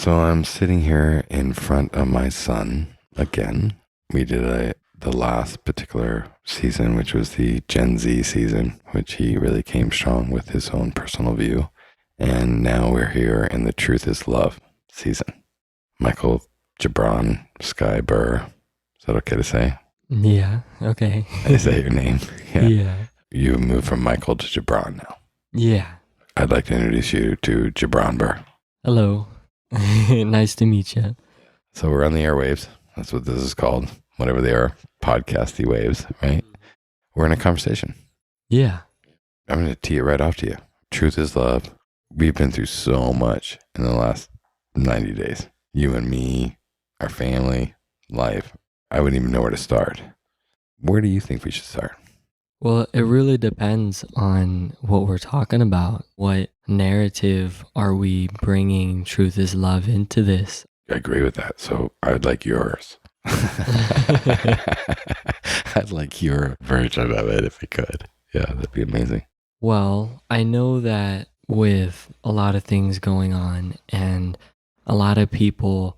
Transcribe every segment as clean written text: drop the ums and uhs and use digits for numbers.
So I'm sitting here in front of my son again. We did the last particular season, which was the Gen Z season, which he really came strong with his own personal view. And now we're here in the Truth is Love season. Michael Gibran, Sky Burr. Is that okay to say? Yeah, okay. Is that your name? Yeah. You moved from Michael to Gibran now. Yeah. I'd like to introduce you to Gibran Burr. Hello. Nice to meet you. So we're on the airwaves. That's what this is called. Whatever they are, podcasty waves, right? We're in a conversation. Yeah. I'm going to tee it right off to you. Truth is love. We've been through so much in the last 90 days. You and me, our family, life. I wouldn't even know where to start. Where do you think we should start? Well, it really depends on what we're talking about. What narrative are we bringing truth is love into this? I agree with that. So I'd like yours. I'd like your version of it if we could. Yeah, that'd be amazing. Well, I know that with a lot of things going on and a lot of people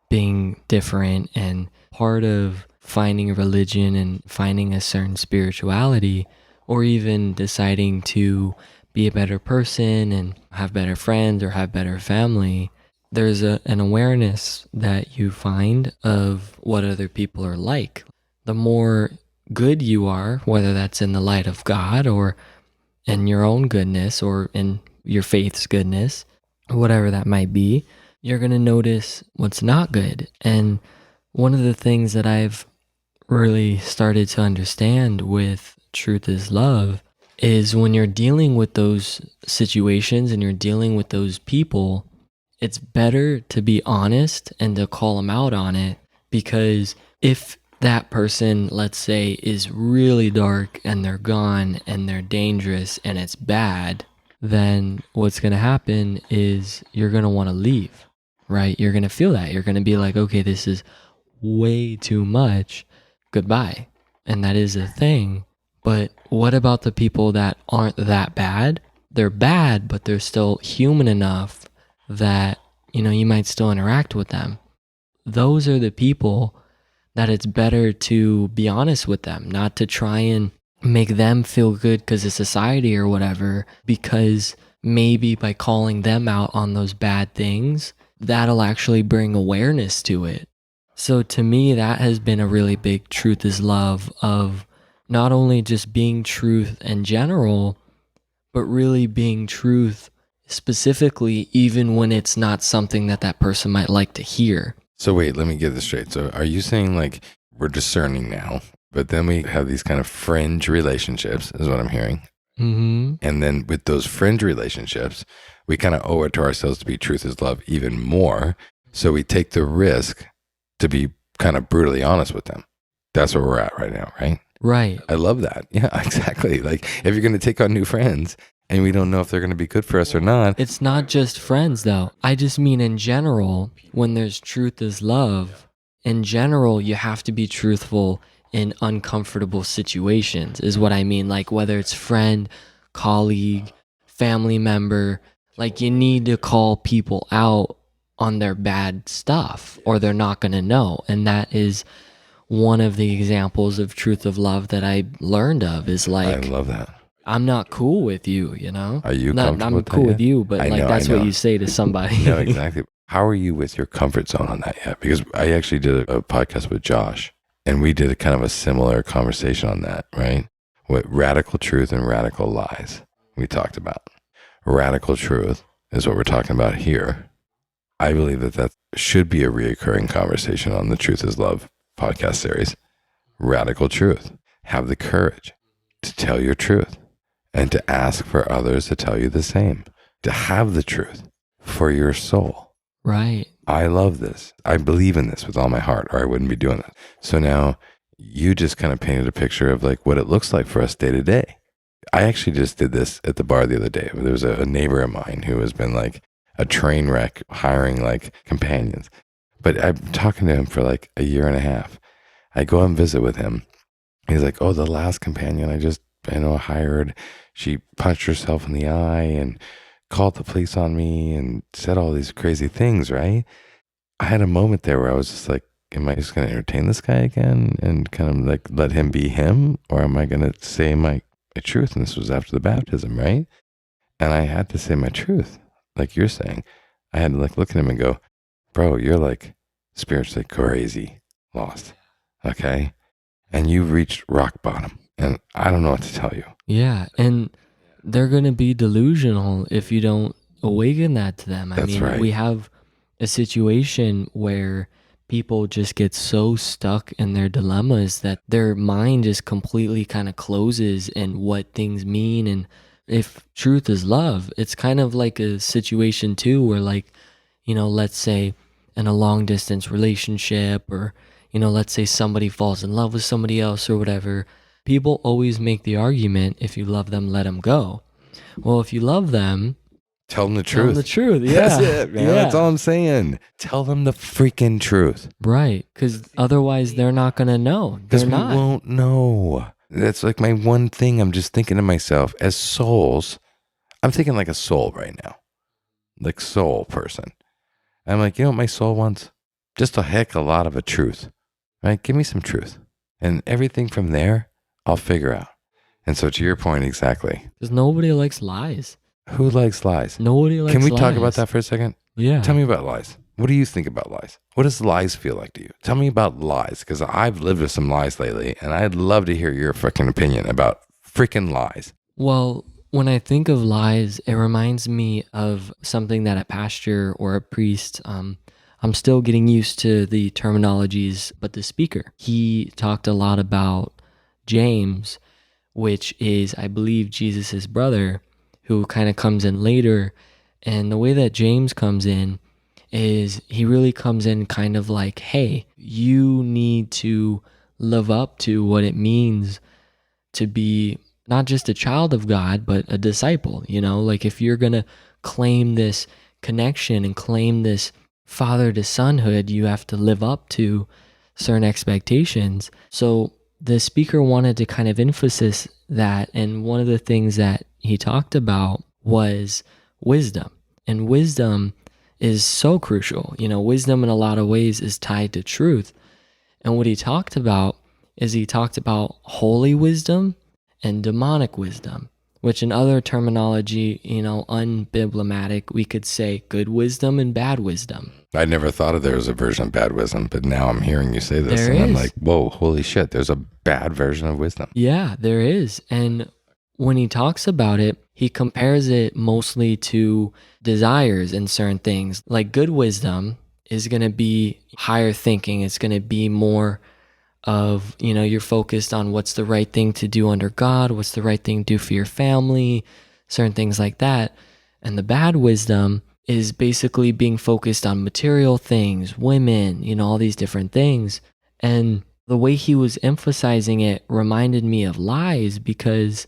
being different, and part of finding a religion and finding a certain spirituality, or even deciding to be a better person and have better friends or have better family, there's an awareness that you find of what other people are like. The more good you are, whether that's in the light of God or in your own goodness or in your faith's goodness, whatever that might be, you're going to notice what's not good. And one of the things that I've really started to understand with truth is love is when you're dealing with those situations and you're dealing with those people, it's better to be honest and to call them out on it, because if that person, let's say, is really dark and they're gone and they're dangerous and it's bad, then what's going to happen is you're going to want to leave, right? You're going to feel that. You're going to be like, okay, this is way too much. Goodbye. And that is a thing. But what about the people that aren't that bad? They're bad, but they're still human enough that, you might still interact with them. Those are the people that it's better to be honest with them, not to try and make them feel good because of society or whatever, because maybe by calling them out on those bad things, that'll actually bring awareness to it. So to me, that has been a really big truth is love of not only just being truth in general, but really being truth specifically, even when it's not something that person might like to hear. So wait, let me get this straight. So are you saying like we're discerning now, but then we have these kind of fringe relationships is what I'm hearing. Mm-hmm. And then with those fringe relationships, we kind of owe it to ourselves to be truth is love even more. So we take the risk to be kind of brutally honest with them. That's where we're at right now, right? Right. I love that. Yeah, exactly. Like if you're going to take on new friends and we don't know if they're going to be good for us or not. It's not just friends though. I just mean in general, when there's truth is love, in general, you have to be truthful in uncomfortable situations is what I mean. Like whether it's friend, colleague, family member, like you need to call people out on their bad stuff or they're not going to know. And that is one of the examples of truth of love that I learned of is like, I love that. I'm not cool with you, Are you comfortable I'm with cool that with yet? you, but I like know, that's I know. what you say to somebody. No, exactly. How are you with your comfort zone on that yet? Because I actually did a podcast with Josh and we did a kind of a similar conversation on that, right? What radical truth and radical lies we talked about. Radical truth is what we're talking about here. I believe that should be a reoccurring conversation on the Truth is Love podcast series. Radical truth. Have the courage to tell your truth and to ask for others to tell you the same. To have the truth for your soul. Right. I love this. I believe in this with all my heart, or I wouldn't be doing it. So now you just kind of painted a picture of like what it looks like for us day to day. I actually just did this at the bar the other day. There was a neighbor of mine who has been like a train wreck hiring like companions. But I'm talking to him for like a year and a half. I go and visit with him. He's like, oh, the last companion I just hired, she punched herself in the eye and called the police on me and said all these crazy things, right? I had a moment there where I was just like, am I just going to entertain this guy again and kind of like let him be him? Or am I going to say my truth? And this was after the baptism, right? And I had to say my truth, like you're saying. I had to like look at him and go, bro, you're like spiritually crazy lost, okay? And you've reached rock bottom, and I don't know what to tell you. Yeah, and they're going to be delusional if you don't awaken that to them. That's right. We have a situation where people just get so stuck in their dilemmas that their mind just completely kind of closes in what things mean. And if truth is love, it's kind of like a situation too where, like, let's say in a long distance relationship, or let's say somebody falls in love with somebody else or whatever, people always make the argument, if you love them, let them go. Well, if you love them, tell them the truth. Tell them the truth. Yeah. That's it, man. Yeah. That's all I'm saying. Tell them the freaking truth. Right. Because otherwise they're not going to know. Because we won't know. That's like my one thing. I'm just thinking to myself, as souls, I'm thinking like a soul right now. Like soul person. I'm like, you know what my soul wants? Just a heck of a lot of a truth. Right? Give me some truth. And everything from there, I'll figure out. And so to your point, exactly. Because nobody likes lies. Who likes lies? Nobody likes lies. Can we talk about that for a second? Yeah. Tell me about lies. What do you think about lies? What does lies feel like to you? Tell me about lies, because I've lived with some lies lately, and I'd love to hear your freaking opinion about freaking lies. Well, when I think of lies, it reminds me of something that a pastor or a priest, I'm still getting used to the terminologies, but the speaker, he talked a lot about James, which is, I believe, Jesus's brother, who kind of comes in later. And the way that James comes in is he really comes in kind of like, hey, you need to live up to what it means to be not just a child of God, but a disciple. Like if you're going to claim this connection and claim this father to sonhood, you have to live up to certain expectations. So the speaker wanted to kind of emphasize that, and one of the things that he talked about was wisdom. And wisdom is so crucial. Wisdom in a lot of ways is tied to truth. And what he talked about is he talked about holy wisdom and demonic wisdom, which in other terminology, unbiblimatic, we could say good wisdom and bad wisdom. I never thought of there as a version of bad wisdom, but now I'm hearing you say this, and I'm like, whoa, holy shit, there's a bad version of wisdom. Yeah, there is. And when he talks about it, he compares it mostly to desires and certain things. Like good wisdom is going to be higher thinking. It's going to be more of, you're focused on what's the right thing to do under God, what's the right thing to do for your family, certain things like that. And the bad wisdom is basically being focused on material things, women, all these different things. And the way he was emphasizing it reminded me of lies, because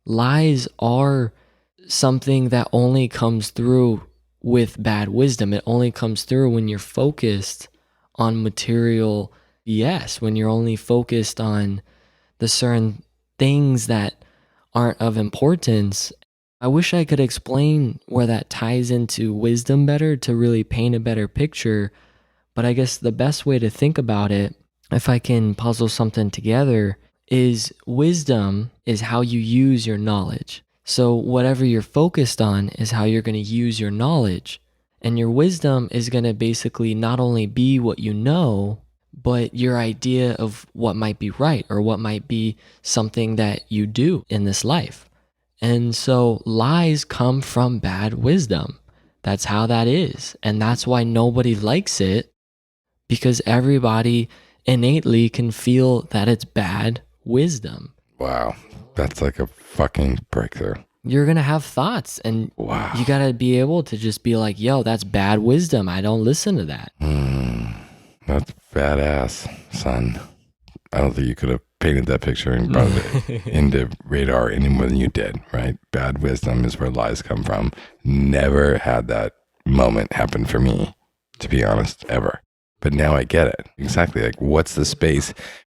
lies are something that only comes through with bad wisdom. It only comes through when you're focused on material BS, when you're only focused on the certain things that aren't of importance. I wish I could explain where that ties into wisdom better to really paint a better picture, but I guess the best way to think about it, if I can puzzle something together, is wisdom is how you use your knowledge. So whatever you're focused on is how you're going to use your knowledge. And your wisdom is going to basically not only be what you know, but your idea of what might be right or what might be something that you do in this life. And so lies come from bad wisdom. That's how that is. And that's why nobody likes it, because everybody innately can feel that it's bad wisdom. Wow. That's like a fucking breakthrough. You're going to have thoughts, and wow, you got to be able to just be like, yo, that's bad wisdom. I don't listen to that. That's badass, son. I don't think you could have painted that picture and brought it into radar any more than you did, right? Bad wisdom is where lies come from. Never had that moment happen for me, to be honest, ever. But now I get it. Exactly. Like, what's the space?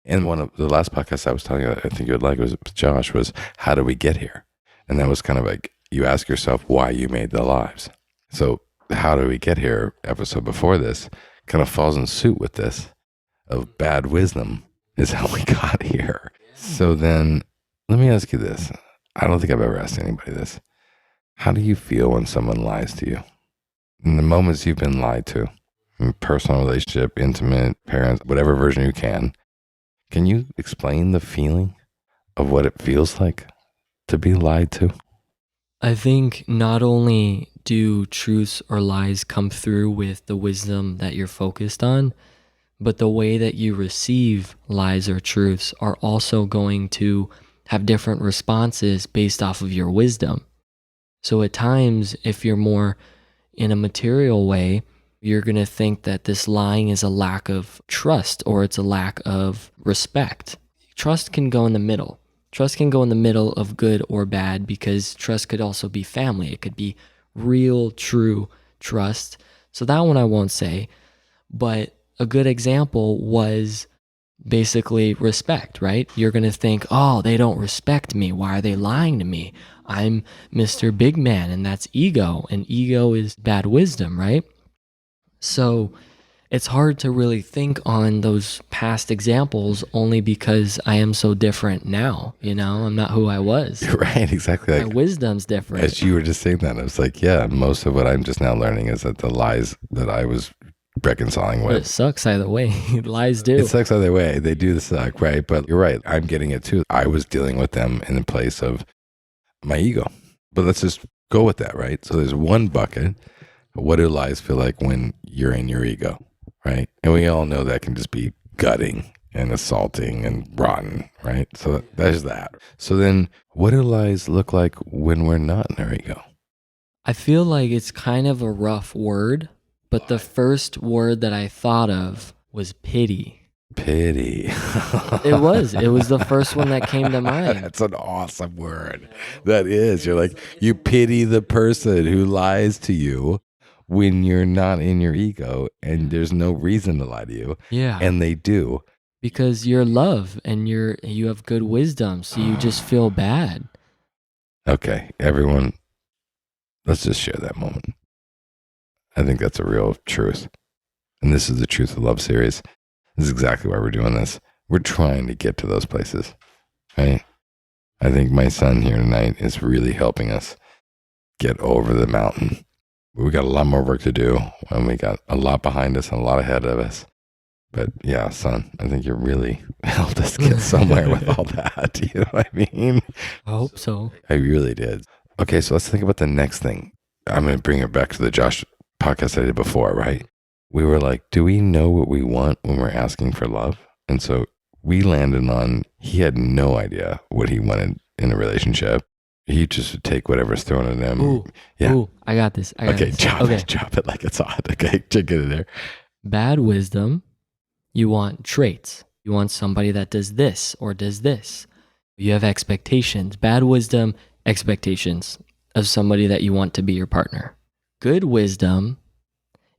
And one of the last podcasts I was telling you, I think you would like, was with Josh, was how do we get here? And that was kind of like you ask yourself why you made the lies. So how do we get here? Episode before this kind of falls in suit with this of bad wisdom is how we got here. So then let me ask you this. I don't think I've ever asked anybody this. How do you feel when someone lies to you? In the moments you've been lied to, in personal relationship, intimate, parents, whatever version you can you explain the feeling of what it feels like to be lied to? I think not only do truths or lies come through with the wisdom that you're focused on, but the way that you receive lies or truths are also going to have different responses based off of your wisdom. So at times, if you're more in a material way, you're going to think that this lying is a lack of trust or it's a lack of respect. Trust can go in the middle. Trust can go in the middle of good or bad because trust could also be family. It could be real, true trust. So that one I won't say. But a good example was basically respect, right? You're going to think, oh, they don't respect me. Why are they lying to me? I'm Mr. Big Man, and that's ego. And ego is bad wisdom, right? So it's hard to really think on those past examples only because I am so different now. I'm not who I was. You're right, exactly. My wisdom's different. As you were just saying that, I was like, yeah, most of what I'm just now learning is that the lies that I was reconciling with. But it sucks either way. Lies do. It sucks either way. They do suck, right? But you're right. I'm getting it too. I was dealing with them in the place of my ego. But let's just go with that, right? So there's one bucket. What do lies feel like when you're in your ego, right? And we all know that can just be gutting and assaulting and rotten, right? So there's that. So then what do lies look like when we're not in our ego? I feel like it's kind of a rough word, but the first word that I thought of was pity. Pity. It was the first one that came to mind. That's an awesome word. That is. You're like, you pity the person who lies to you when you're not in your ego and there's no reason to lie to you. Yeah. And they do. Because you're love and you have good wisdom, so you just feel bad. Okay, everyone, let's just share that moment. I think that's a real truth. And this is the Truth of Love series. This is exactly why we're doing this. We're trying to get to those places, right? I think my son here tonight is really helping us get over the mountain. We got a lot more work to do, and we got a lot behind us and a lot ahead of us. But yeah, son, I think you really helped us get somewhere with all that. You know what I mean? I hope so. I really did. Okay, so let's think about the next thing. I'm going to bring it back to the Josh podcast I did before, right? We were like, do we know what we want when we're asking for love? And so we landed on, he had no idea what he wanted in a relationship. He just would take whatever's thrown at him. Ooh, I got this. Drop it like it's hot. Okay, get in there. Bad wisdom, you want traits. You want somebody that does this or does this. You have expectations. Bad wisdom, expectations of somebody that you want to be your partner. Good wisdom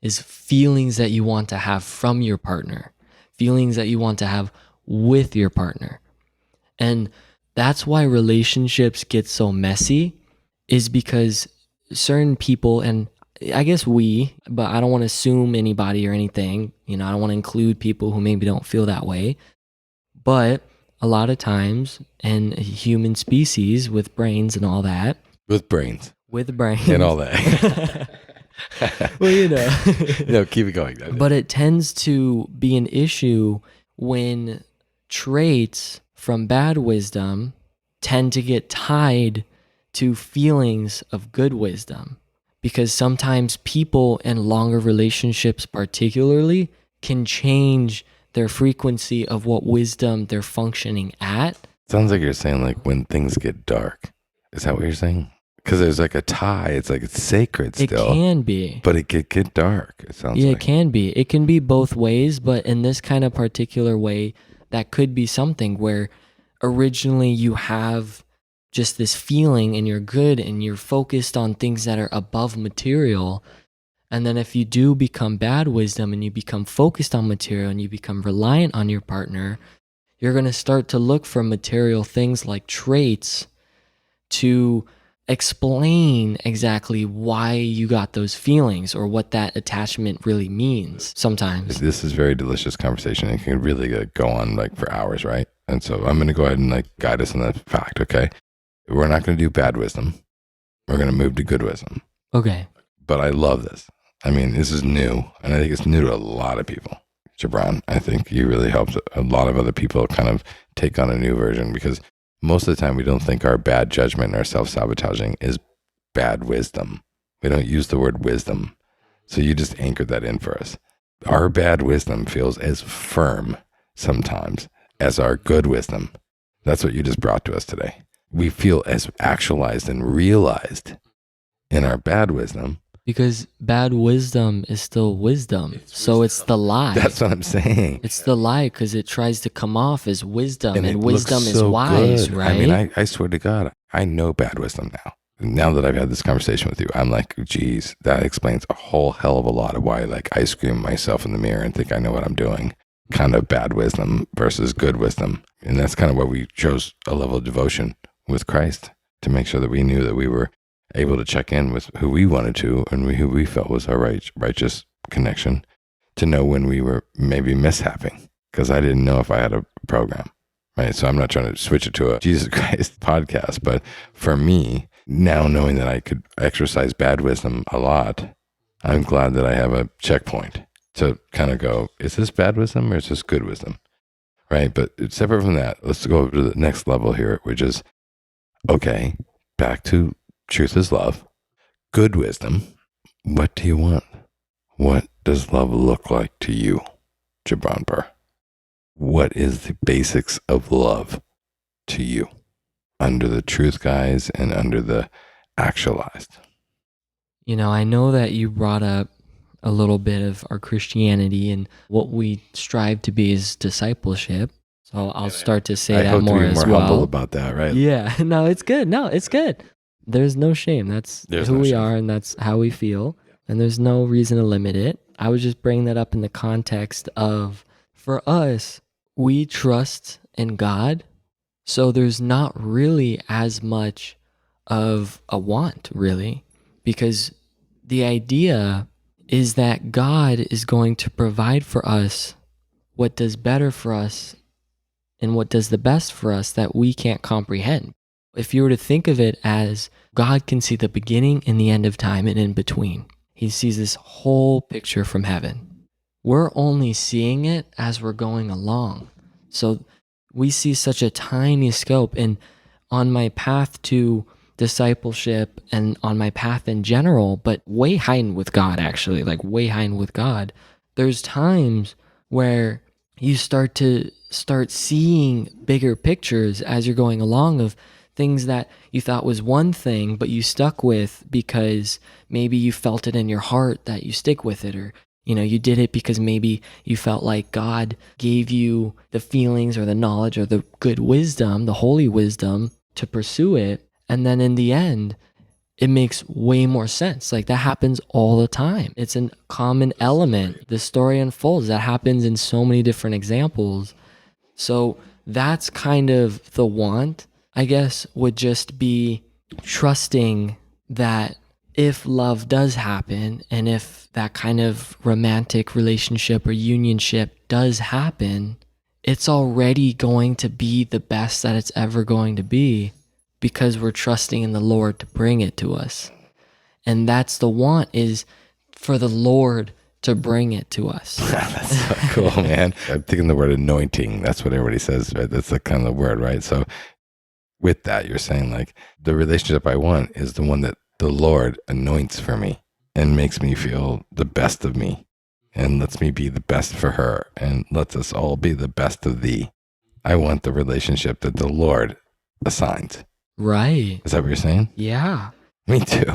is feelings that you want to have from your partner, feelings that you want to have with your partner. And that's why relationships get so messy, is because certain people, and I guess but I don't want to assume anybody or anything, I don't want to include people who maybe don't feel that way. But a lot of times in human species with brains and all that. With brains. And all that. Well, No, keep it going. But it tends to be an issue when traits from bad wisdom tend to get tied to feelings of good wisdom. Because sometimes people in longer relationships particularly can change their frequency of what wisdom they're functioning at. Sounds like you're saying like when things get dark. Is that what you're saying? Because there's like a tie. It's like it's sacred still. It can be. But it could get dark, it sounds like. It can be. It can be both ways, but in this kind of particular way, that could be something where originally you have just this feeling and you're good and you're focused on things that are above material. And then if you do become bad wisdom and you become focused on material and you become reliant on your partner, you're going to start to look for material things like traits to explain exactly why you got those feelings or what that attachment really means sometimes. This is very delicious conversation and can really go on like for hours, right? And so I'm going to go ahead and like guide us in that fact, okay? We're not going to do bad wisdom. We're going to move to good wisdom. Okay. But I love this. I mean, this is new, and I think it's new to a lot of people. Gibran, I think you really helped a lot of other people kind of take on a new version, because most of the time we don't think our bad judgment and our self-sabotaging is bad wisdom. We don't use the word wisdom. So you just anchored that in for us. Our bad wisdom feels as firm sometimes as our good wisdom. That's what you just brought to us today. We feel as actualized and realized in our bad wisdom. Because bad wisdom is still wisdom. So it's the lie. That's what I'm saying. It's the lie because it tries to come off as wisdom, and it wisdom looks is so wise, good. right? I mean, I swear to God, I know bad wisdom now. Now that I've had this conversation with you, I'm like, geez, that explains a whole hell of a lot of why like I scream myself in the mirror and think I know what I'm doing. Kind of bad wisdom versus good wisdom. And that's kind of why we chose a level of devotion with Christ, to make sure that we knew that we were able to check in with who we wanted to and who we felt was our righteous connection, to know when we were maybe mishapping, because I didn't know if I had a program, right? So I'm not trying to switch it to a Jesus Christ podcast, but for me, now knowing that I could exercise bad wisdom a lot, I'm glad that I have a checkpoint to kind of go, is this bad wisdom or is this good wisdom, right? But separate from that, let's go to the next level here, which is, okay, back to truth is love, good wisdom. What do you want? What does love look like to you, Gibran Burr? What is the basics of love to you under the truth guys and under the actualized? You know, I know that you brought up a little bit of our Christianity, and what we strive to be is discipleship. So I'll start to say I that hope more to be as more well. humble about that, right? Yeah, no, it's good. No, it's good. There's no shame. There's who no we shame. are, and that's how we feel. And there's no reason to limit it. I was just bringing that up in the context of, for us, we trust in God. So there's not really as much of a want, really, because the idea is that God is going to provide for us what does better for us and what does the best for us that we can't comprehend. If you were to think of it as God can see the beginning and the end of time and in between, he sees this whole picture from heaven. We're only seeing it as we're going along. So we see such a tiny scope. And on my path to discipleship and on my path in general, but way hiding with God, actually, like way hiding with God, there's times where you start seeing bigger pictures as you're going along of things that you thought was one thing, but you stuck with because maybe you felt it in your heart that you stick with it, or you did it because maybe you felt like God gave you the feelings or the knowledge or the good wisdom, the holy wisdom to pursue it. And then in the end, it makes way more sense. Like that happens all the time. It's a common element. The story unfolds. That happens in so many different examples. So that's kind of the want, I guess, would just be trusting that if love does happen, and if that kind of romantic relationship or unionship does happen, it's already going to be the best that it's ever going to be, because we're trusting in the Lord to bring it to us. And that's the want, is for the Lord to bring it to us. That's so cool, man. I'm thinking the word anointing. That's what everybody says, right? That's the kind of the word, right? So with that, you're saying like the relationship I want is the one that the Lord anoints for me and makes me feel the best of me and lets me be the best for her and lets us all be the best of thee. I want the relationship that the Lord assigns. Right. Is that what you're saying? Yeah. Me too.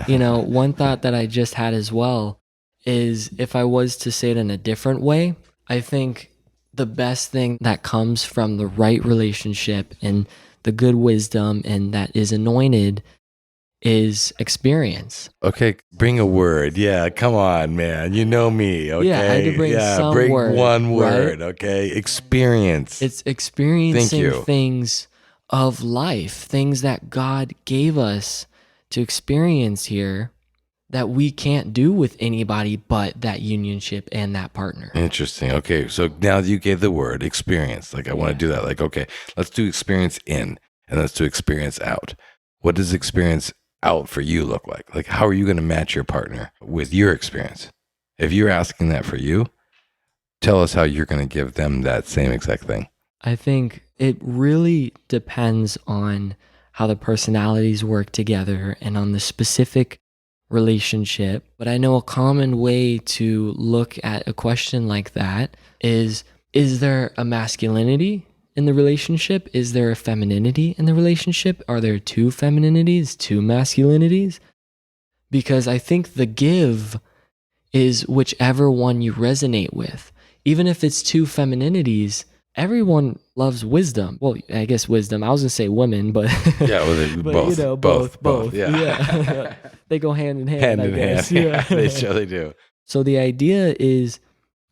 One thought that I just had as well is, if I was to say it in a different way, I think the best thing that comes from the right relationship and the good wisdom and that is anointed is experience. Okay, bring a word. Yeah, come on, man. You know me, okay? Yeah, I had to bring some bring word, one word, right? okay? Experience. It's experiencing Thank you. things of life, things that God gave us to experience here that we can't do with anybody but that unionship and that partner. Interesting. Okay. So now that you gave the word experience, like I want to do that. Like, okay, let's do experience in and let's do experience out. What does experience out for you look like? Like, how are you going to match your partner with your experience? If you're asking that for you, tell us how you're going to give them that same exact thing. I think it really depends on how the personalities work together and on the specific relationship. But I know a common way to look at a question like that is there a masculinity in the relationship? Is there a femininity in the relationship? Are there two femininities, two masculinities? Because I think the give is whichever one you resonate with. Even if it's two femininities, everyone loves wisdom. Well, I guess wisdom. I was gonna say women, but yeah, well, but both. Yeah, they go hand in hand. I guess. Yeah, they surely do. So the idea is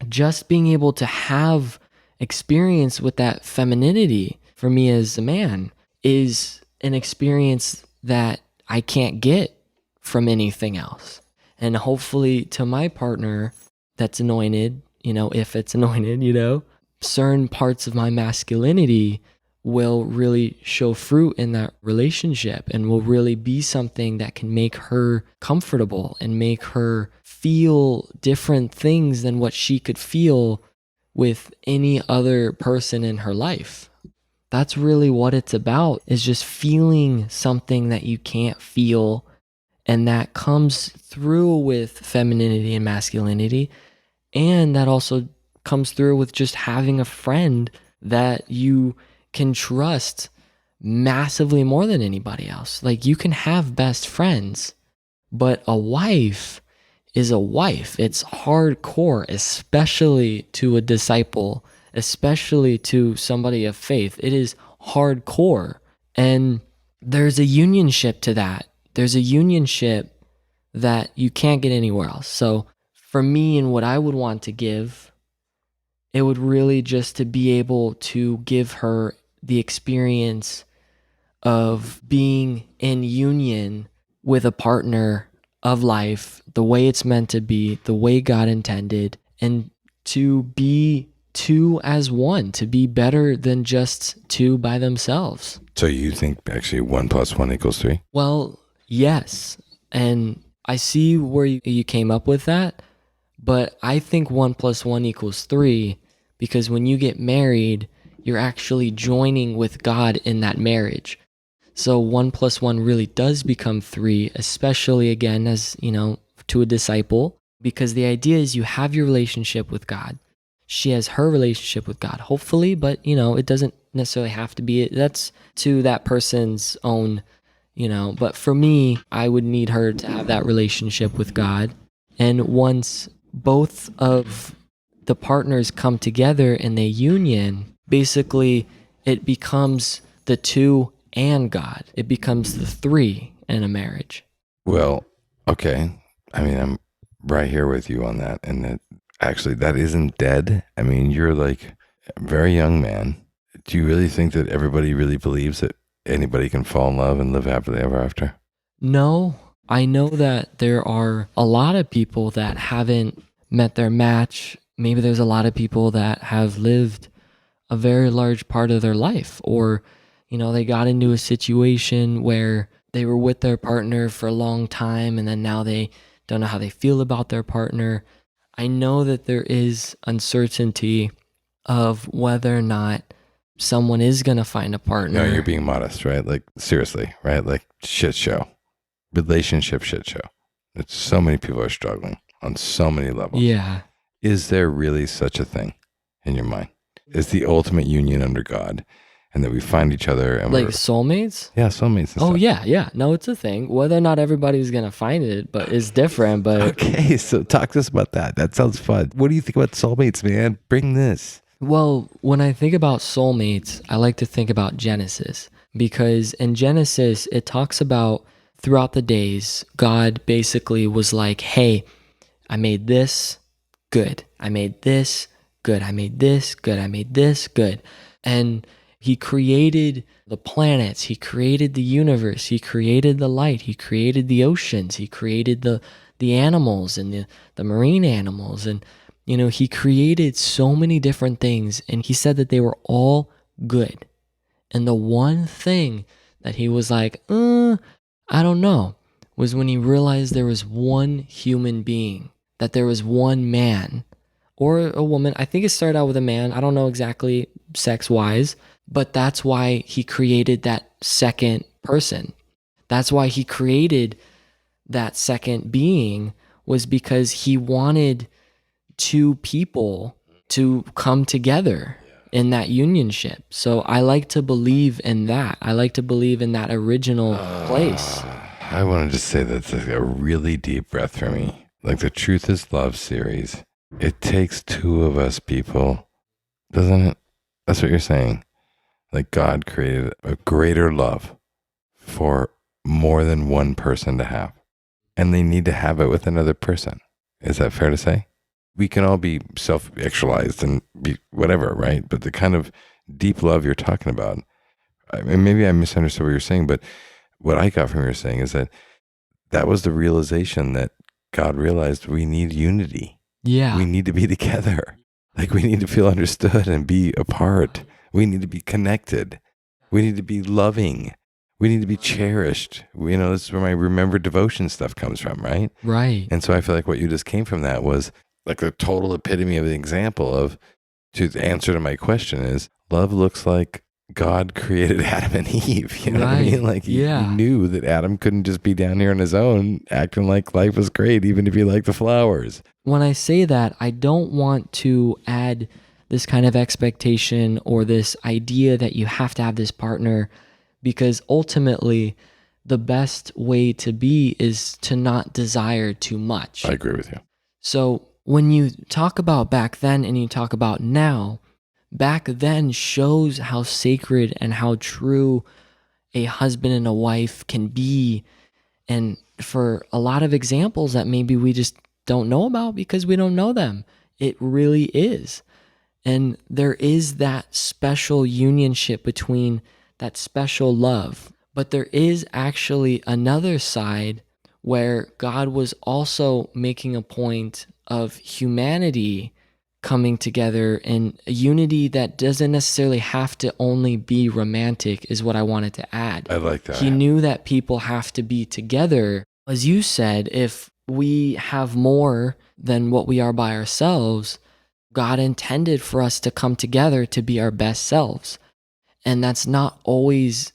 just being able to have experience with that femininity for me as a man is an experience that I can't get from anything else. And hopefully to my partner that's anointed, if it's anointed, certain parts of my masculinity will really show fruit in that relationship and will really be something that can make her comfortable and make her feel different things than what she could feel with any other person in her life. That's really what it's about, is just feeling something that you can't feel. And that comes through with femininity and masculinity. And that also comes through with just having a friend that you can trust massively more than anybody else. Like, you can have best friends, but a wife is a wife. It's hardcore, especially to a disciple, especially to somebody of faith. It is hardcore. And there's a unionship to that. There's a unionship that you can't get anywhere else. So for me, and what I would want to give, it would really just to be able to give her the experience of being in union with a partner of life, the way it's meant to be, the way God intended, and to be two as one, to be better than just two by themselves. So you think actually 1 + 1 = 3? Well, yes. And I see where you came up with that, but I think 1 + 1 = 3, because when you get married, you're actually joining with God in that marriage. So 1 + 1 really does become 3, especially again, as to a disciple, because the idea is you have your relationship with God. She has her relationship with God, hopefully, but it doesn't necessarily have to be. That's to that person's own, but for me, I would need her to have that relationship with God. And once both of the partners come together in the union, basically it becomes the two and God. It becomes the 3 in a marriage. Well, okay. I mean, I'm right here with you on that. And that actually, that isn't dead. I mean, you're like a very young man. Do you really think that everybody really believes that anybody can fall in love and live happily ever after? No, I know that there are a lot of people that haven't met their match. Maybe there's a lot of people that have lived a very large part of their life, or they got into a situation where they were with their partner for a long time and then now they don't know how they feel about their partner. I know that there is uncertainty of whether or not someone is going to find a partner. No, you're being modest, right? Like, seriously, right? Like, shit show. Relationship shit show. It's so many people are struggling on so many levels. Yeah. Is there really such a thing in your mind? Is the ultimate union under God, and that we find each other and like soulmates? Yeah, soulmates. And oh stuff. yeah. No, it's a thing. Whether or not everybody's gonna find it, but it's different. But okay, so talk to us about that. That sounds fun. What do you think about soulmates, man? Bring this. Well, when I think about soulmates, I like to think about Genesis, because in Genesis it talks about throughout the days, God basically was like, "Hey, I made this good. I made this good. I made this good. I made this good." And He created the planets, he created the universe, he created the light, he created the oceans, he created the animals and the marine animals. And, he created so many different things. And he said that they were all good. And the one thing that he was like, I don't know, was when he realized there was one human being, that there was one man or a woman. I think it started out with a man. I don't know exactly sex-wise, but that's why he created that second person. That's why he created that second being, was because he wanted two people to come together in that unionship. So I like to believe in that. I like to believe in that original place. I wanted to say that's like a really deep breath for me. Like the Truth is Love series. It takes two of us people, doesn't it? That's what you're saying. Like God created a greater love for more than one person to have. And they need to have it with another person. Is that fair to say? We can all be self-actualized and be whatever, right? But the kind of deep love you're talking about, I mean, maybe I misunderstood what you're saying, but what I got from what you're saying is that was the realization that God realized we need unity. Yeah. We need to be together. Like we need to feel understood and be apart. We need to be connected. We need to be loving. We need to be cherished. This is where my remembered devotion stuff comes from, right? Right. And so I feel like what you just came from that was like the total epitome of the example of, to the answer to my question is, love looks like God created Adam and Eve. You know what I mean? Like he knew that Adam couldn't just be down here on his own acting like life was great, even if he liked the flowers. When I say that, I don't want to add this kind of expectation or this idea that you have to have this partner, because ultimately the best way to be is to not desire too much. I agree with you. So when you talk about back then and you talk about now, back then shows how sacred and how true a husband and a wife can be. And for a lot of examples that maybe we just don't know about because we don't know them, it really is. And there is that special unionship between that special love. But there is actually another side where God was also making a point of humanity coming together in a unity that doesn't necessarily have to only be romantic, is what I wanted to add. I like that. He knew that people have to be together. As you said, if we have more than what we are by ourselves, God intended for us to come together to be our best selves. And that's not always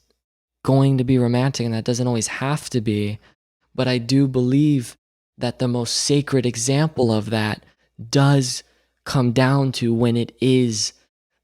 going to be romantic, and that doesn't always have to be. But I do believe that the most sacred example of that does come down to when it is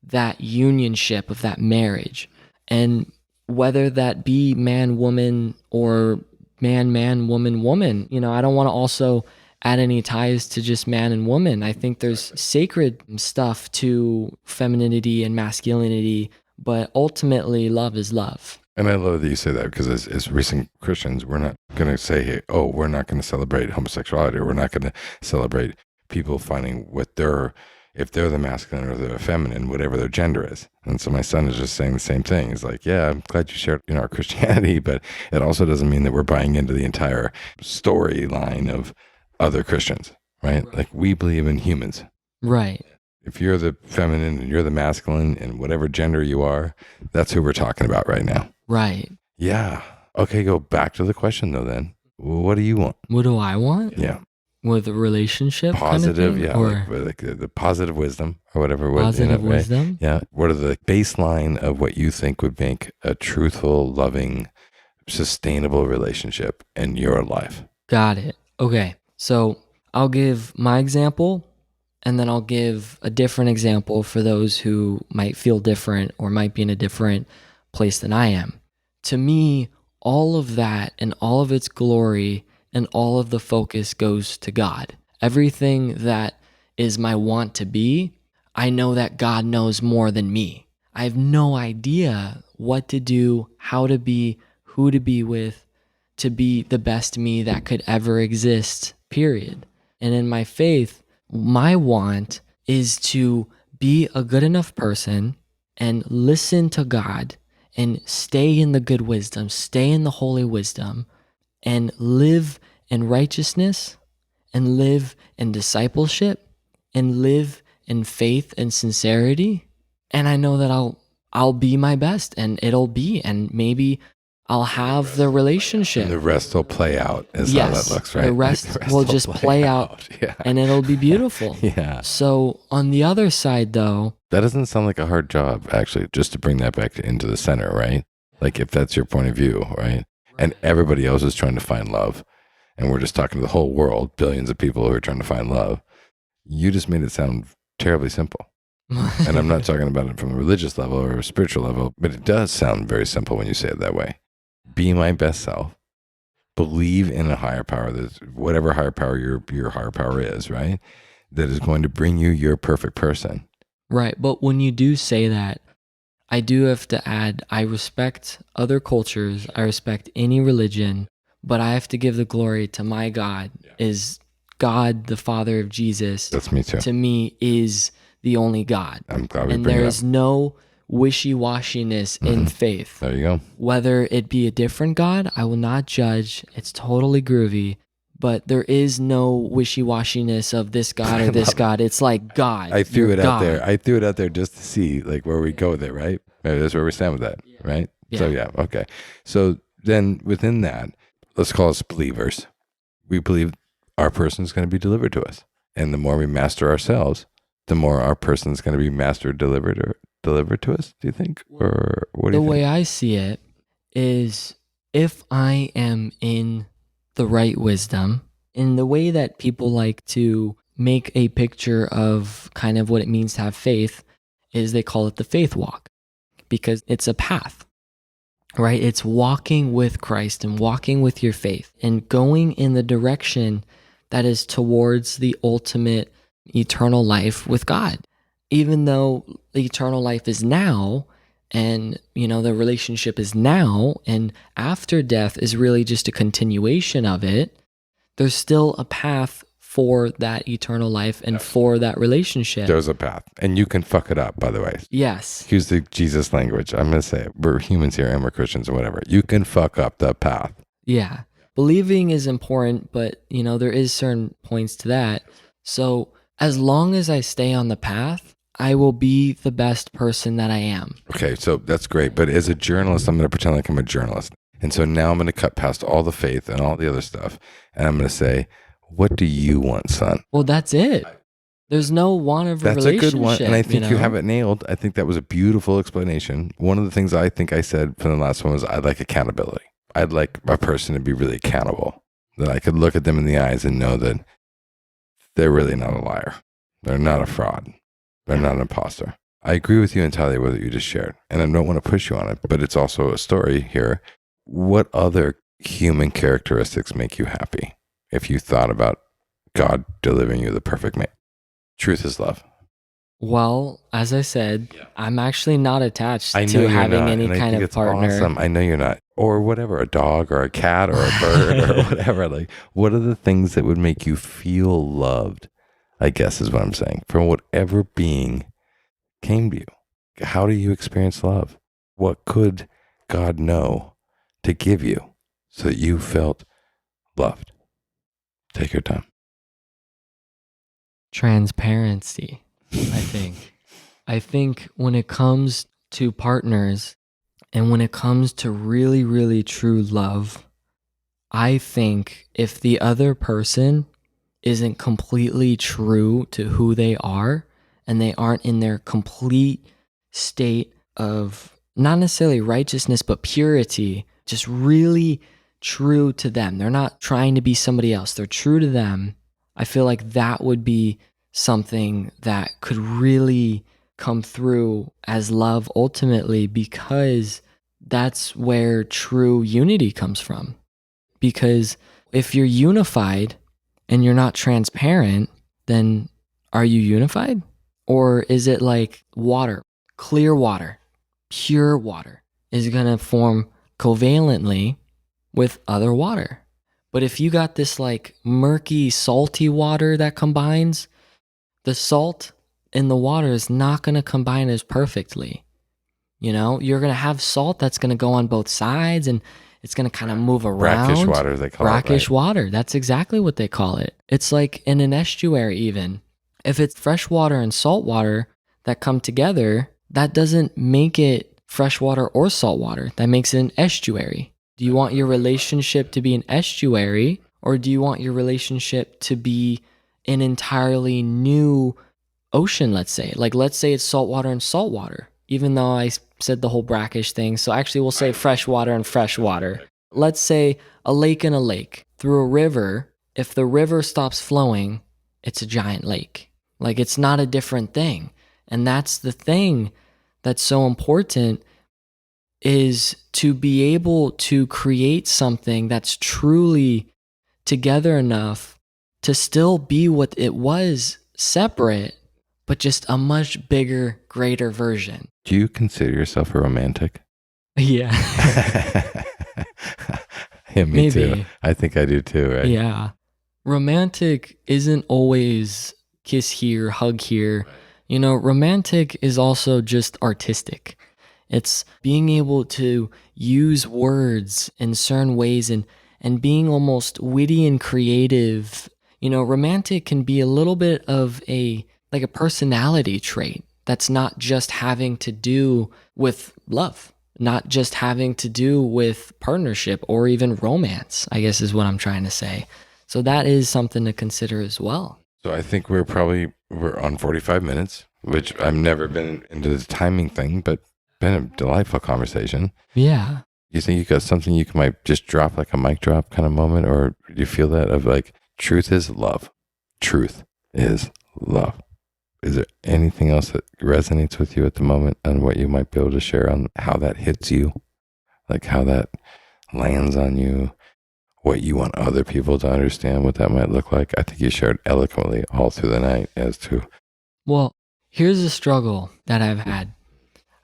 that unionship of that marriage. And whether that be man, woman, or man, man, woman, woman, I don't want to also add any ties to just man and woman. I think there's sacred stuff to femininity and masculinity, but ultimately love is love. And I love that you say that, because as recent Christians, we're not going to say, hey, we're not going to celebrate homosexuality, or we're not going to celebrate people finding if they're the masculine or the feminine, whatever their gender is. And so my son is just saying the same thing. He's like, yeah, I'm glad you shared our Christianity, but it also doesn't mean that we're buying into the entire storyline of other Christians, right? Like we believe in humans. Right. If you're the feminine and you're the masculine and whatever gender you are, that's who we're talking about right now. Right. Yeah. Okay, go back to the question though then. What do you want? What do I want? Yeah. With a relationship Positive, kind of thing? yeah. Or like the positive wisdom or whatever. positive right? wisdom? Yeah. What are the baseline of what you think would make a truthful, loving, sustainable relationship in your life? Got it. Okay. So I'll give my example, and then I'll give a different example for those who might feel different or might be in a different place than I am. To me, all of that and all of its glory and all of the focus goes to God. Everything that is my want to be, I know that God knows more than me. I have no idea what to do, how to be, who to be with, to be the best me that could ever exist, period. And in my faith, my want is to be a good enough person and listen to God and stay in the good wisdom, stay in the holy wisdom, and live in righteousness and live in discipleship and live in faith and sincerity. And I know that I'll be my best, and it'll be, and maybe I'll have the relationship. And the rest will play out is how that looks, right? The rest will just play out. Yeah. And it'll be beautiful. Yeah. So on the other side, though, That doesn't sound like a hard job, actually, just to bring that back into the center, right? Like if that's your point of view, right? And everybody else is trying to find love. And we're just talking to the whole world, billions of people who are trying to find love. You just made it sound terribly simple. And I'm not talking about it from a religious level or a spiritual level, but it does sound very simple when you say it that way. Be my best self. Believe in a higher power, that whatever higher power your higher power is, right? That is going to bring you your perfect person. Right. But when you do say that, I do have to add, I respect other cultures. I respect any religion, but I have to give the glory to my God. Is God, the Father of Jesus. That's me too. To me is the only God. I'm glad we and bring there it is up. no wishy-washiness in faith. There you go. Whether it be a different God, I will not judge. It's totally groovy. But there is no wishy-washiness of this God or this God. It's like God. I threw You're it out there. God. I threw it out there just to see like where we go with it, right? Maybe that's where we stand with that, right? Yeah. So yeah, okay. So then within that, let's call us believers. We believe our person is going to be delivered to us. And the more we master ourselves, the more our person is going to be mastered, delivered to us, do you think? Or what do The you way think? I see it is if I am in the right wisdom, in the way that people like to make a picture of kind of what it means to have faith, is they call it the faith walk, because it's a path, right? It's walking with Christ and walking with your faith and going in the direction that is towards the ultimate eternal life with God. Even though the eternal life is now, and the relationship is now, and after death is really just a continuation of it, there's still a path for that eternal life and for that relationship. There's a path. And you can fuck it up, by the way. Yes. Use the Jesus language. I'm going to say it. We're humans here and we're Christians and whatever. You can fuck up the path. Yeah. Believing is important, but there is certain points to that. So as long as I stay on the path, I will be the best person that I am. Okay, so that's great. But as a journalist, I'm going to pretend like I'm a journalist. And so now I'm going to cut past all the faith and all the other stuff. And I'm going to say, what do you want, son? Well, that's it. There's no want of a That's a relationship. good one. And I think you have it nailed. I think that was a beautiful explanation. One of the things I think I said from the last one was I'd like accountability. I'd like a person to be really accountable, that I could look at them in the eyes and know that they're really not a liar. They're not a fraud. They're not an imposter. I agree with you entirely with what you just shared. And I don't want to push you on it, but it's also a story here. What other human characteristics make you happy if you thought about God delivering you the perfect man? Truth is love. Well, as I said, I'm actually not attached I know to you're having not, any and I kind think of it's partner. Awesome. I know you're not. Or whatever, a dog or a cat or a bird or whatever. Like, what are the things that would make you feel loved, I guess is what I'm saying, from whatever being came to you? How do you experience love? What could God know to give you so that you felt loved? Take your time. Transparency, I think. I think when it comes to partners and when it comes to really, really true love, I think if the other person isn't completely true to who they are and they aren't in their complete state of not necessarily righteousness, but purity, just really true to them. They're not trying to be somebody else. They're true to them. I feel like that would be something that could really come through as love ultimately, because that's where true unity comes from. Because if you're unified and you're not transparent, then are you unified? Or is it like water, clear water, pure water is going to form covalently with other water? But if you got this like murky, salty water that combines, the salt in the water is not going to combine as perfectly. You know, you're going to have salt that's going to go on both sides and it's going to kind of move around. Brackish water, they call it. Brackish Right? water. That's exactly what they call it. It's like in an estuary, even. If it's fresh water and salt water that come together, that doesn't make it fresh water or salt water. That makes it an estuary. Do you want your relationship to be an estuary, or do you want your relationship to be an entirely new ocean, let's say? Like, let's say it's salt water and salt water, even though I said the whole brackish thing. So actually, we'll say fresh water and fresh water. Let's say a lake and a lake. Through a river, if the river stops flowing, it's a giant lake. Like, it's not a different thing. And that's the thing that's so important, is to be able to create something that's truly together enough to still be what it was separate, but just a much bigger, greater version. Do you consider yourself a romantic? Yeah. Yeah, me Maybe. too. I think I do too, right? Yeah. Romantic isn't always kiss here, hug here. You know, romantic is also just artistic. It's being able to use words in certain ways and being almost witty and creative. You know, romantic can be a little bit of a personality trait that's not just having to do with love, not just having to do with partnership or even romance, I guess is what I'm trying to say. So that is something to consider as well. So I think we're on 45 minutes, which I've never been into this timing thing, but been a delightful conversation. Yeah. You think you got something you might just drop, like a mic drop kind of moment, or do you feel that of like, truth is love. Truth is love. Is there anything else that resonates with you at the moment and what you might be able to share on how that hits you? Like how that lands on you, what you want other people to understand, what that might look like? I think you shared eloquently all through the night as to... Well, here's the struggle that I've had.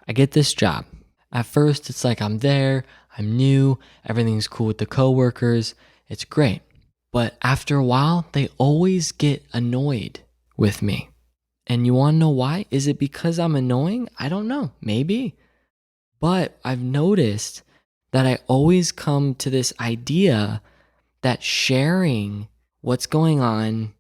I get this job. At first, it's like I'm there, I'm new, everything's cool with the coworkers, it's great. But after a while, they always get annoyed with me. And you want to know why? Is it because I'm annoying? I don't know. Maybe. But I've noticed that I always come to this idea that sharing what's going on,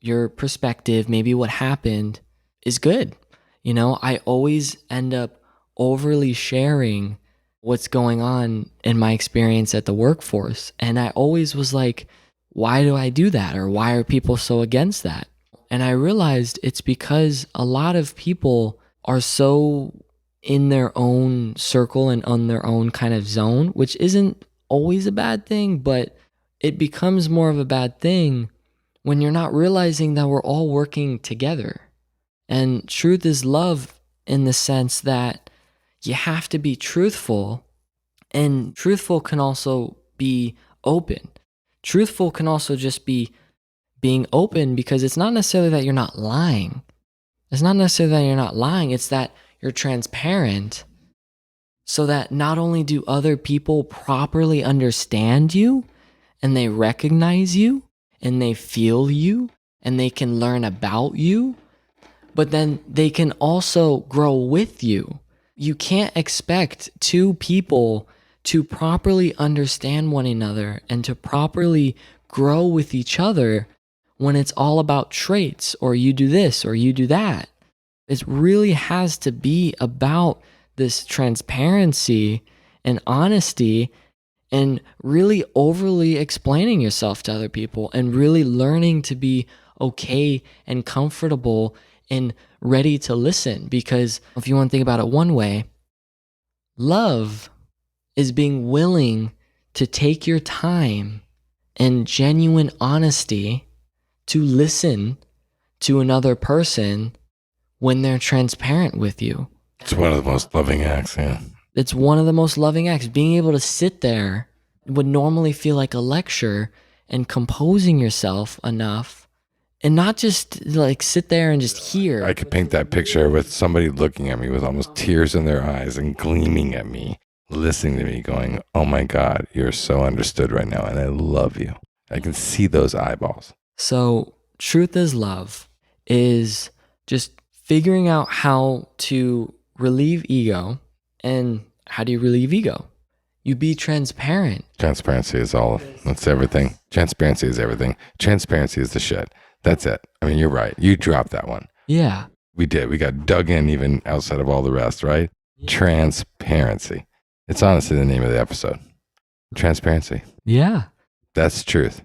your perspective, maybe what happened, is good. You know, I always end up overly sharing what's going on in my experience at the workforce. And I always was like, why do I do that? Or why are people so against that? And I realized it's because a lot of people are so in their own circle and on their own kind of zone, which isn't always a bad thing, but it becomes more of a bad thing when you're not realizing that we're all working together. And truth is love in the sense that you have to be truthful, and truthful can also be open. Truthful can also just be being open, because it's not necessarily that you're not lying. It's not necessarily that you're not lying. It's that you're transparent, so that not only do other people properly understand you and they recognize you and they feel you and they can learn about you, but then they can also grow with you. You can't expect two people to properly understand one another and to properly grow with each other when it's all about traits, or you do this or you do that. It really has to be about this transparency and honesty, and really overly explaining yourself to other people, and really learning to be okay and comfortable and ready to listen. Because if you want to think about it one way, love is being willing to take your time and genuine honesty to listen to another person when they're transparent with you. It's one of the most loving acts, yeah. It's one of the most loving acts. Being able to sit there would normally feel like a lecture, and composing yourself enough and not just like sit there and just hear. I could paint that picture with somebody looking at me with almost tears in their eyes and gleaming at me, listening to me going, oh my God, you're so understood right now and I love you. I can see those eyeballs. So truth is love is just figuring out how to relieve ego And how do you relieve ego? You be transparent. Transparency is all. That's everything. Transparency is everything. Transparency is the shit. That's it. I mean, you're right. You dropped that one. Yeah. We did. We got dug in even outside of all the rest, right? Transparency. It's honestly the name of the episode. Transparency. Yeah. That's truth.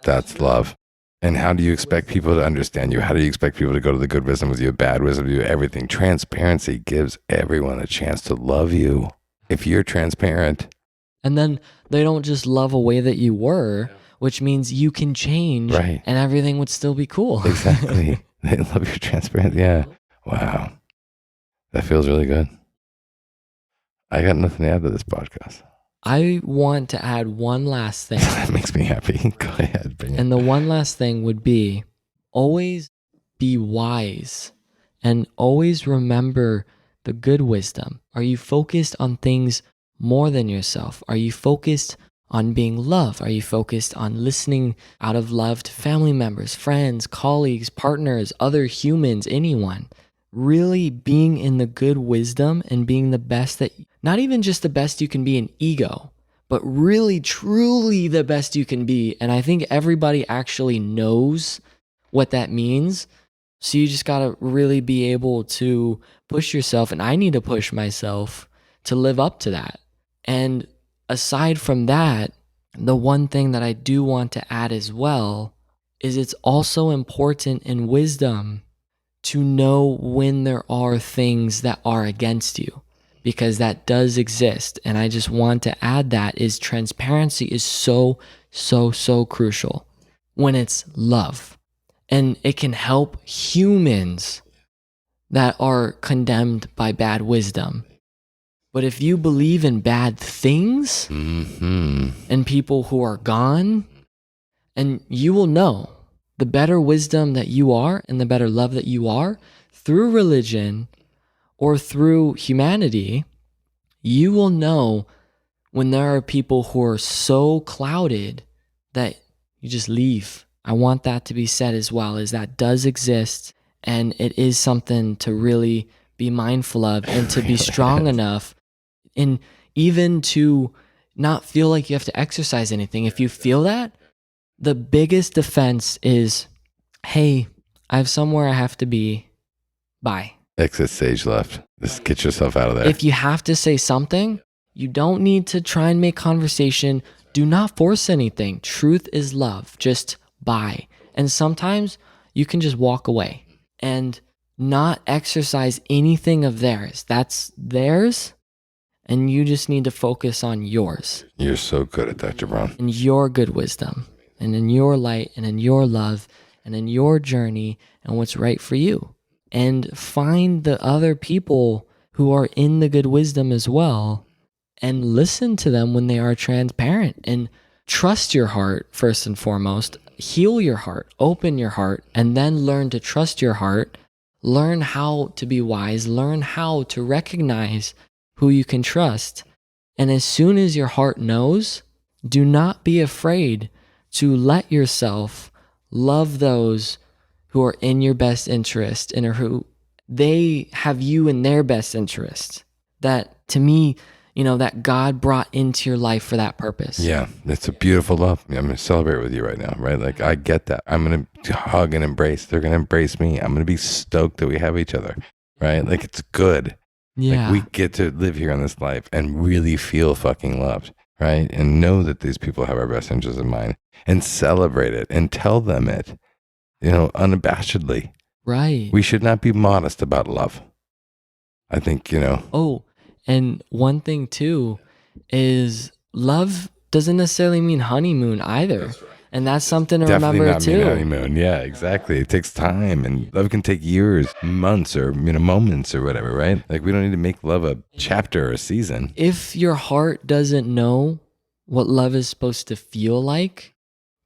That's love. And how do you expect people to understand you? How do you expect people to go to the good wisdom with you, bad wisdom with you, everything? Transparency gives everyone a chance to love you. If you're transparent. And then they don't just love a way that you were, which means you can change, right, and everything would still be cool. Exactly. They love your transparency. Yeah. Wow. That feels really good. I got nothing to add to this podcast. I want to add one last thing. That makes me happy. Go ahead. Bring it. And the one last thing would be always be wise and always remember the good wisdom. Are you focused on things more than yourself? Are you focused on being loved? Are you focused on listening out of love to family members, friends, colleagues, partners, other humans, anyone? Really being in the good wisdom and being the best that, not even just the best you can be in ego, but really, truly the best you can be. And I think everybody actually knows what that means. So you just got to really be able to push yourself. And I need to push myself to live up to that. And aside from that, the one thing that I do want to add as well is it's also important in wisdom to know when there are things that are against you, because that does exist. And I just want to add that is transparency is so crucial when it's love. And it can help humans that are condemned by bad wisdom. But if you believe in bad things and people who are gone, and you will know the better wisdom that you are and the better love that you are through religion or through humanity, you will know when there are people who are so clouded that you just leave. I want that to be said as well, is that does exist, and it is something to really be mindful of and to be strong enough, and even to not feel like you have to exercise anything. If you feel that, the biggest defense is, hey, I have somewhere I have to be. Bye. Exit stage left. Just get yourself out of there. If you have to say something, you don't need to try and make conversation. Do not force anything. Truth is love. Just bye. And sometimes you can just walk away and not exercise anything of theirs. That's theirs, and you just need to focus on yours. You're so good at that, Jabron. And your good wisdom, and in your light, and in your love, and in your journey, and what's right for you. And find the other people who are in the good wisdom as well, and listen to them when they are transparent, and trust your heart first and foremost. Heal your heart, open your heart, and then learn to trust your heart. Learn how to be wise, learn how to recognize who you can trust. And as soon as your heart knows, do not be afraid to let yourself love those who are in your best interest and who they have you in their best interest. That, to me, that God brought into your life for that purpose. Yeah, it's a beautiful love. I'm going to celebrate with you right now, right? Like, I get that. I'm going to hug and embrace. They're going to embrace me. I'm going to be stoked that we have each other, right? Like, it's good. Yeah. Like, we get to live here on this life and really feel fucking loved, right? And know that these people have our best interests in mind, and celebrate it and tell them it, unabashedly. Right. We should not be modest about love. I think, Oh, and one thing too is love doesn't necessarily mean honeymoon either. That's right. And that's something to definitely remember not too. Mean honeymoon. Yeah, exactly. It takes time, and love can take years, months, or moments or whatever, right? Like, we don't need to make love a chapter or a season. If your heart doesn't know what love is supposed to feel like,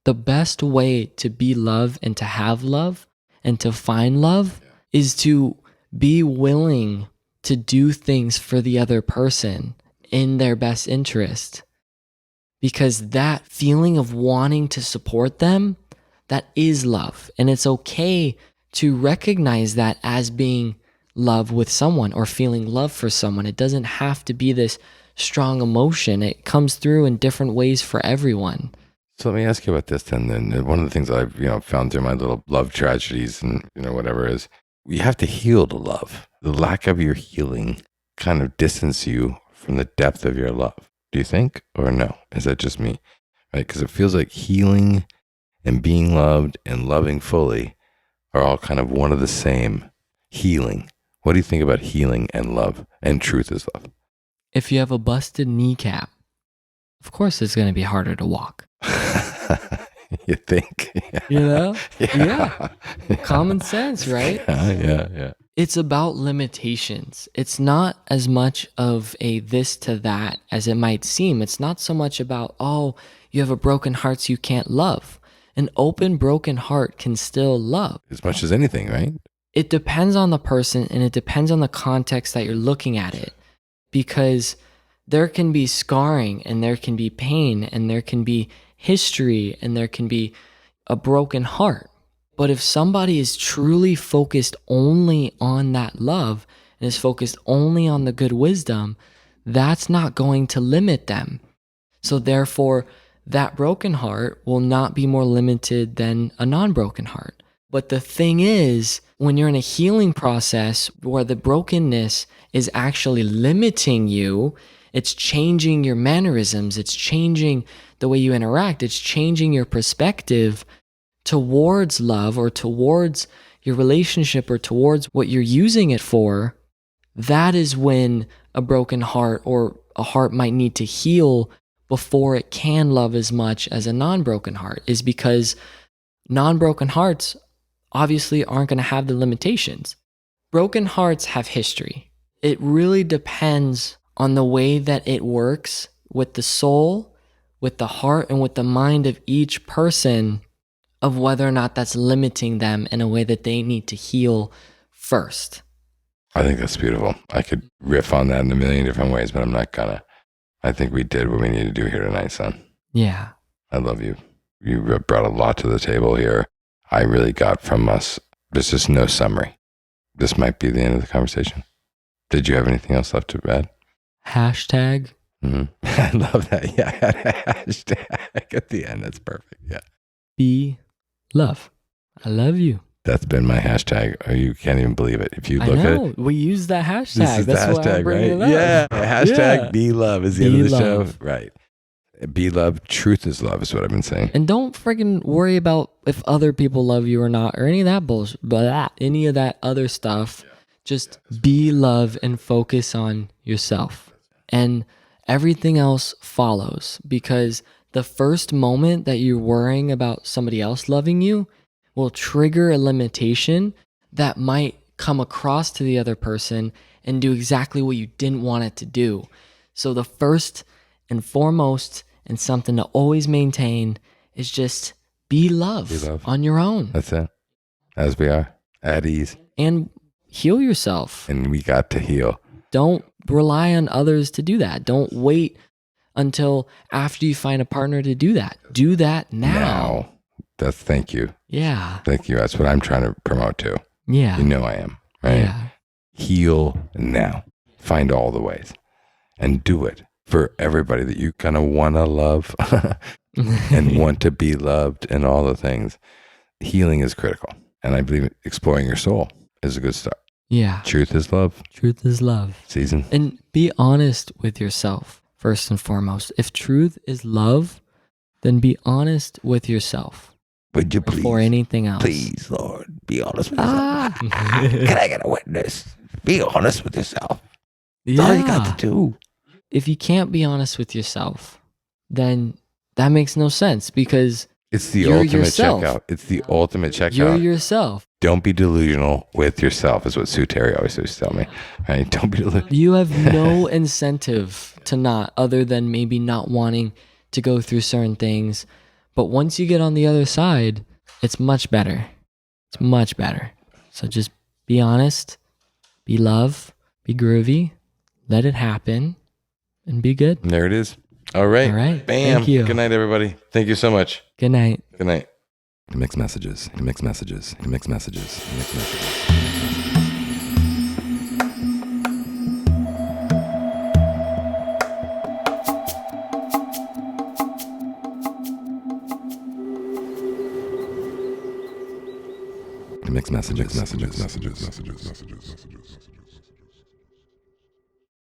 the best way to be love and to have love and to find love is to be willing to do things for the other person in their best interest. Because that feeling of wanting to support them, that is love. And it's okay to recognize that as being love with someone or feeling love for someone. It doesn't have to be this strong emotion. It comes through in different ways for everyone. So let me ask you about this then. One of the things I've found through my little love tragedies and whatever is you have to heal to love. The lack of your healing kind of distance you from the depth of your love. Do you think, or no? Is that just me? Right? Because it feels like healing and being loved and loving fully are all kind of one of the same. Healing. What do you think about healing and love and truth is love? If you have a busted kneecap, of course it's going to be harder to walk. You think? Yeah. Yeah. Common sense, right? Yeah. It's about limitations. It's not as much of a this to that as it might seem. It's not so much about, oh, you have a broken heart so you can't love. An open, broken heart can still love. As much as anything, right? It depends on the person and it depends on the context that you're looking at it. Because there can be scarring and there can be pain and there can be history and there can be a broken heart. But if somebody is truly focused only on that love and is focused only on the good wisdom, that's not going to limit them. So therefore, that broken heart will not be more limited than a non-broken heart. But the thing is, when you're in a healing process where the brokenness is actually limiting you, it's changing your mannerisms, it's changing the way you interact, it's changing your perspective towards love or towards your relationship or towards what you're using it for. That is when a broken heart or a heart might need to heal before it can love as much as a non-broken heart, is because non-broken hearts obviously aren't going to have the limitations. Broken hearts have history. It really depends on the way that it works with the soul, with the heart, and with the mind of each person, of whether or not that's limiting them in a way that they need to heal first. I think that's beautiful. I could riff on that in a million different ways, but I'm not gonna. I think we did what we needed to do here tonight, son. Yeah. I love you. You brought a lot to the table here. I really got from us, there's just no summary. This might be the end of the conversation. Did you have anything else left to add? Hashtag. Mm-hmm. I love that. Yeah. Hashtag at the end. That's perfect. Yeah. Be love. I love you. That's been my hashtag. Oh, you can't even believe it. If you look at it. We use that hashtag. This is That's the why I'm hashtag, bringing right? it up. Yeah. Hashtag Yeah. be love is the Be end of the love. show. Right. Be love. Truth is love is what I've been saying. And don't freaking worry about if other people love you or not, or any of that bullshit, any of that other stuff. Just be love and focus on yourself. And everything else follows, because the first moment that you're worrying about somebody else loving you will trigger a limitation that might come across to the other person and do exactly what you didn't want it to do. So the first and foremost, and something to always maintain, is just be love, on your own. That's it. As we are, at ease. And heal yourself. And we got to heal. Don't rely on others to do that. Don't wait until after you find a partner to do that. Do that now. Thank you. Yeah. Thank you. That's what I'm trying to promote too. Yeah. You know I am, right? Yeah. Heal now. Find all the ways and do it for everybody that you kind of want to love and want to be loved and all the things. Healing is critical. And I believe exploring your soul is a good start. Yeah. Truth is love. Truth is love. Season. And be honest with yourself, first and foremost. If truth is love, then be honest with yourself. Would you please? Before anything else. Please, Lord, be honest with yourself. Can I get a witness? Be honest with yourself. That's all you got to do. If you can't be honest with yourself, then that makes no sense, because it's the you're ultimate yourself. checkout. It's the ultimate checkout. You're yourself. Don't be delusional with yourself is what Sue Terry always used to tell me. Right? Don't be delusional. You have no incentive to not, other than maybe not wanting to go through certain things. But once you get on the other side, it's much better. It's much better. So just be honest, be love, be groovy, let it happen, and be good. And there it is. All right. All right. Bam. Thank you. Good night, everybody. Thank you so much. Good night. Good night. Mixed messages. Mixed messages. Mixed messages. Mixed messages. Mixed messages.